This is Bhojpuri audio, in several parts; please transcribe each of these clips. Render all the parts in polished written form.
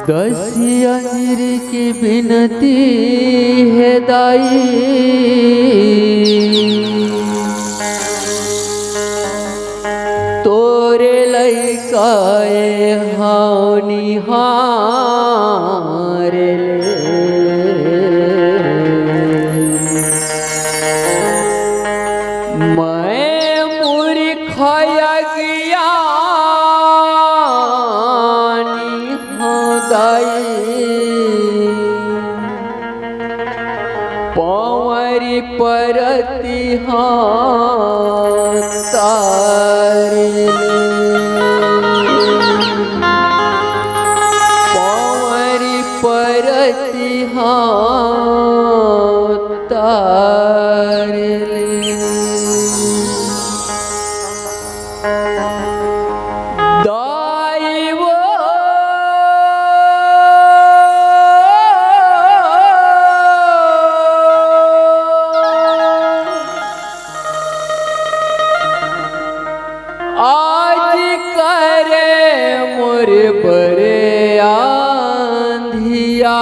दसिया की बिनती है दाई, तोरे लइकाए हानि हार ले। मैं मूर्खया ज्ञानी हूँ दाई, पवरी परती तार पवरी परती तार आज करे मोर बरे आंधिया,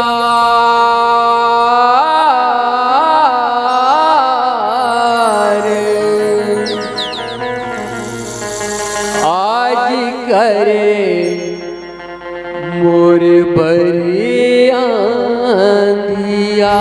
आज करे मोर बरे आंधिया।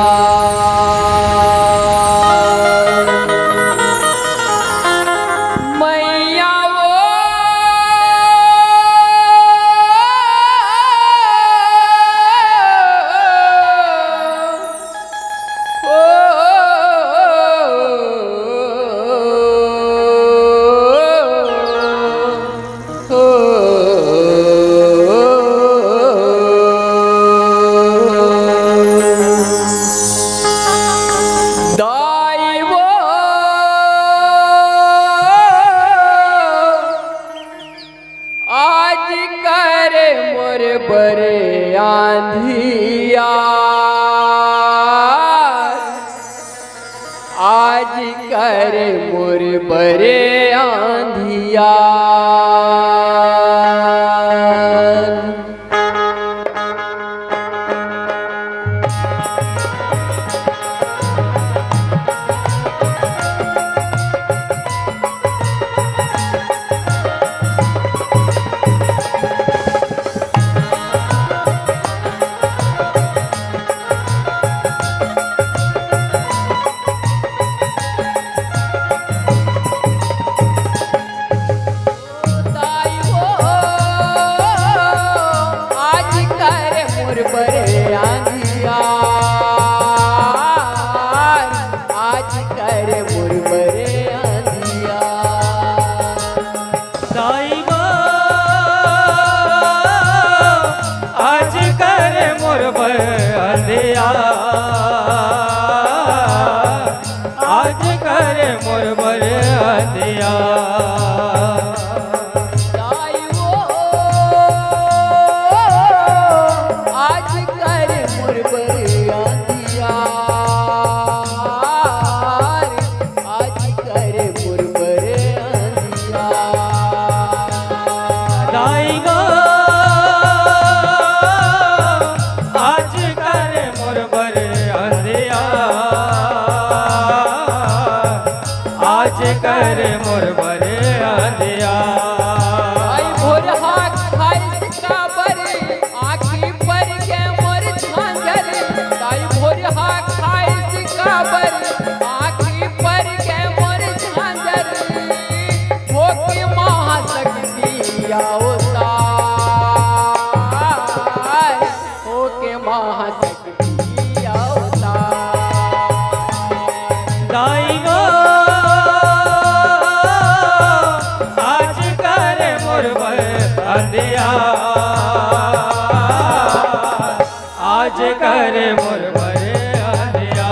आज करे मोर बरे आंधिया, आज करे मोर बरे आंधिया। आज करे मोर बरे आंधिया, आज करे मोर बरे आंधिया, आज करे मोर बरे आंधिया। दाई गो आज करे मोर बरे आंधिया, आज करे मोर बरे आंधिया। आई भोर हाथ खाई का बरे आँखी पर के मोर झांझर, आई भोर हाथ खाई का बरे आँखी पर के मोर झांझर। हो के महाशक्ति अवतार, हो के महाशक्ति अवतार। दाई गो आज करे मोर बरे आंधिया, आज करे मोर बरे आंधिया।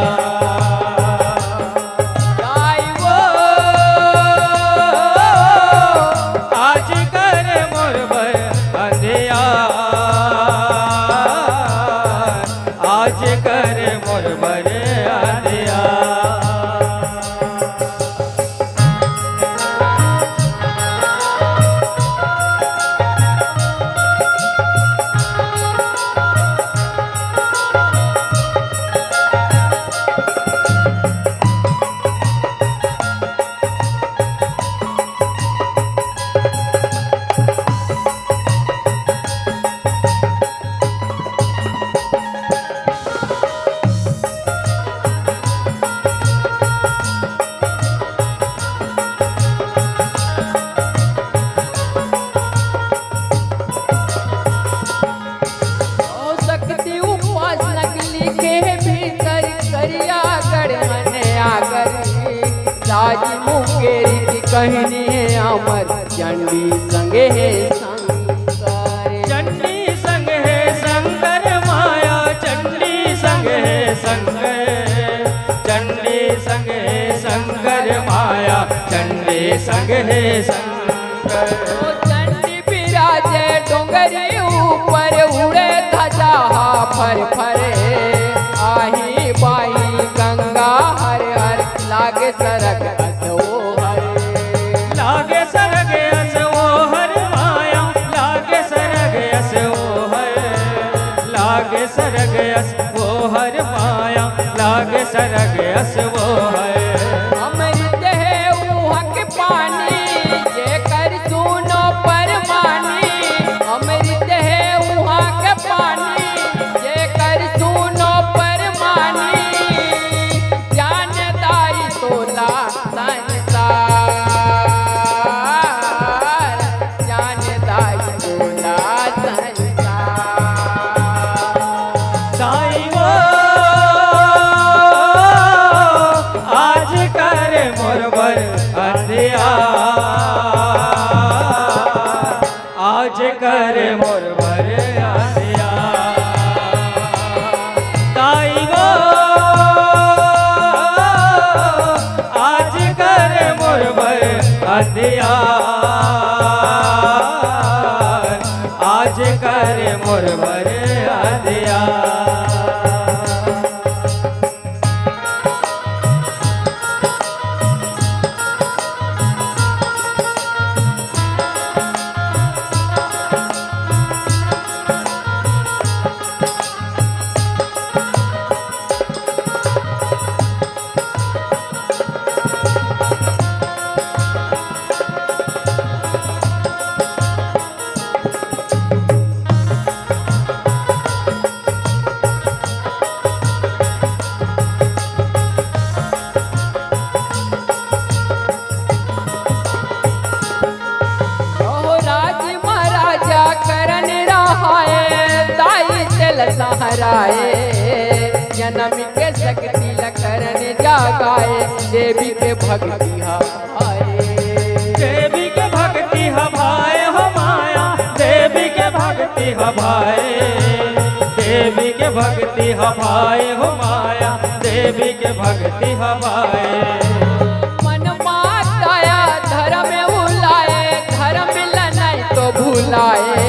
दाई गो आज करे मोर बरे आंधिया, आज करे मोर बरे आंधिया। हर चंडी संगे है शंकर। चंडी संग है शंकर माया चंडी संग है शंकर। चंडी संग है शंकर माया चंडी संग है शंकर। चंडी विराजे डोंगरी ऊपर उड़े ध्वजा फर फरे। आही बाही गंगा हर हर लागे सरग असो हरे। लागे सरग असो हर माया लागे सरग असो हर। लागे सरग असो हर माया लागे सरग असो हर। अमृत है ऊहा के पानी जे कर सुनो परमानी। अमृत है ऊहा के पानी जे कर सुनो परमानी। ज्ञानदायी तोला संसार। ज्ञानदायी तोला संसार। साई वो आज कर मोरबर अंधिया। आज कर मोरबर अंधिया। साई वो आज कर मोरबर अंधिया। आज कर मोरबर अंधिया। सहराए। जन्म के शक्ति लकरन जागाए। देवी के भक्ति हवाए। देवी के भक्ति हवाए हो माया देवी के भक्ति हवाए। देवी के भक्ति हवाए हो माया देवी के भक्ति हवाए। मन माताया धर्म उलाए। धर्म नहीं तो भुलाए।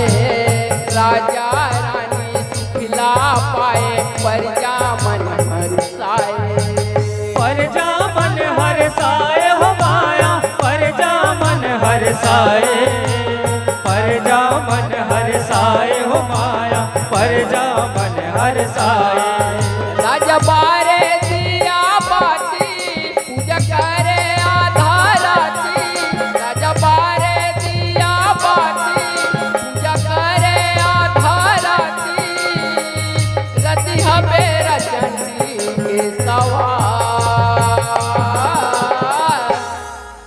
राजा रानी सुखला पाए। प्रजा मन हरसाए। प्रजा मन हरसाए हो माया प्रजा मन हरसाए। प्रजा मन हरसाए हो माया प्रजा मन हरसाए। राजा बारे दिया बाती पूजा करे आधा राती। राजा बारे दिया बाती पूजा करे आधा राती। रति हमेरा चंडी के सवार।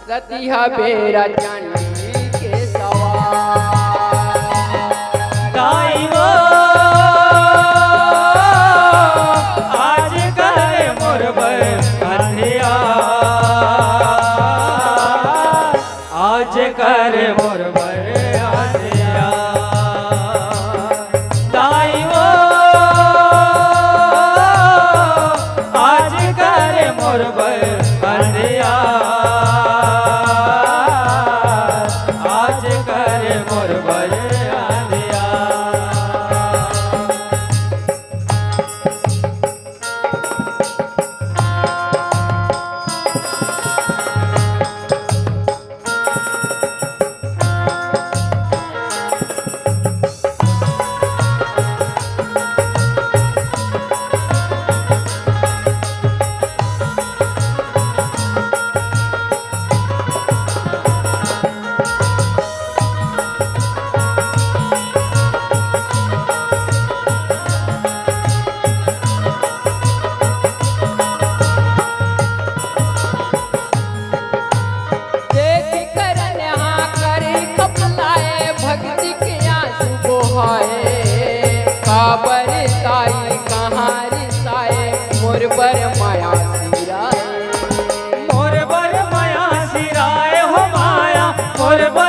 रति हमेरा चंडी के सवार। दाई वो आज करे मोरबर अंधिया। आज करे मोरबर अंधिया। दाई वो आज करे मोरबर अंधिया। आज करे मोरबर अंधिया।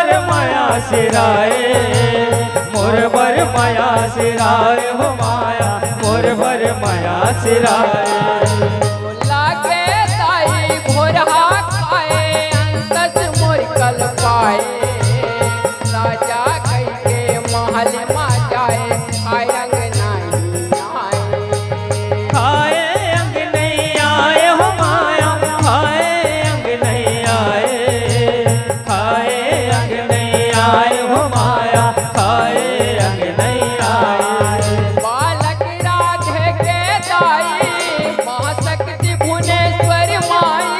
बर माया सिराए, मोर बर माया सिराए हो माया, मोर बर माया सिराए। लागे ताई भोरहा खाए अंतस मोर कल पाए, राजा कई के महल मा जाए आए अंगना आए। खाए अंग नहीं आए हो माया, खाए अंग नहीं आए, खाए अंग नहीं आए हो माया, खाए अंग नहीं आए। बालक राधे के दाई महाशक्ति भुवनेश्वर माई,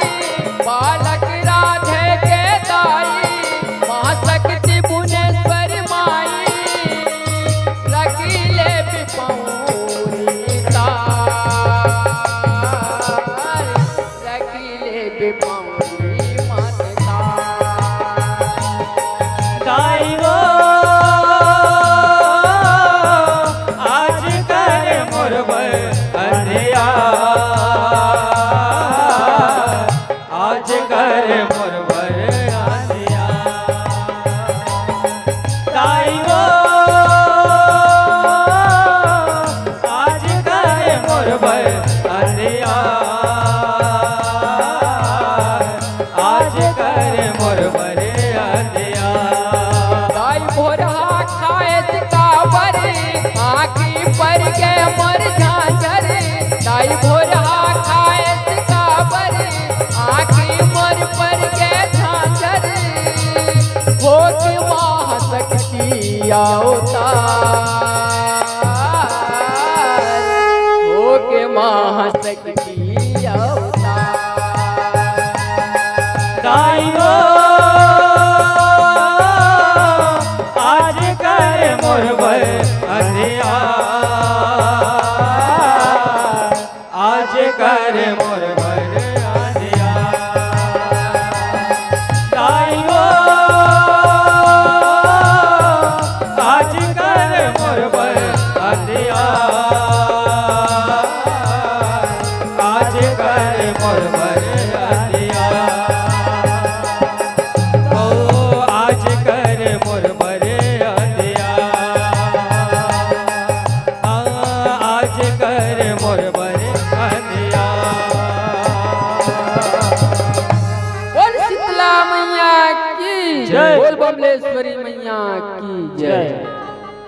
बालक राधे के दाई महाशक्ति भुवनेश्वर माई, रखिले बिपौरी तार, रखिले बिपौरी माता। दाई वो आज कर मोर बर अंधिया, आज कर मोर बर अंधिया। दाई वो आज कर मोर बर अंधिया, आज कर मोर बर अंधिया। दाई भोरहा खाए सिकावर आँखी पर के मर झांझर, दाई भोरहा खाए सिकावर आँखी मर पर के झांझर, हो के महाशक्ति अवतार, हो के महाशक्ति अवतार। दाई वो आज कर मोर बर अंधिया, आज कर मोर बर अंधिया। दाई वो आज कर मोर बर अंधिया, आज कर मोर बर अंधिया। ओ आज कर मोर बर अंधिया, आज कर मोर बर अंधिया। बोल शीतला मैया की जय। बोल बमलेश्वरी मैया की जय।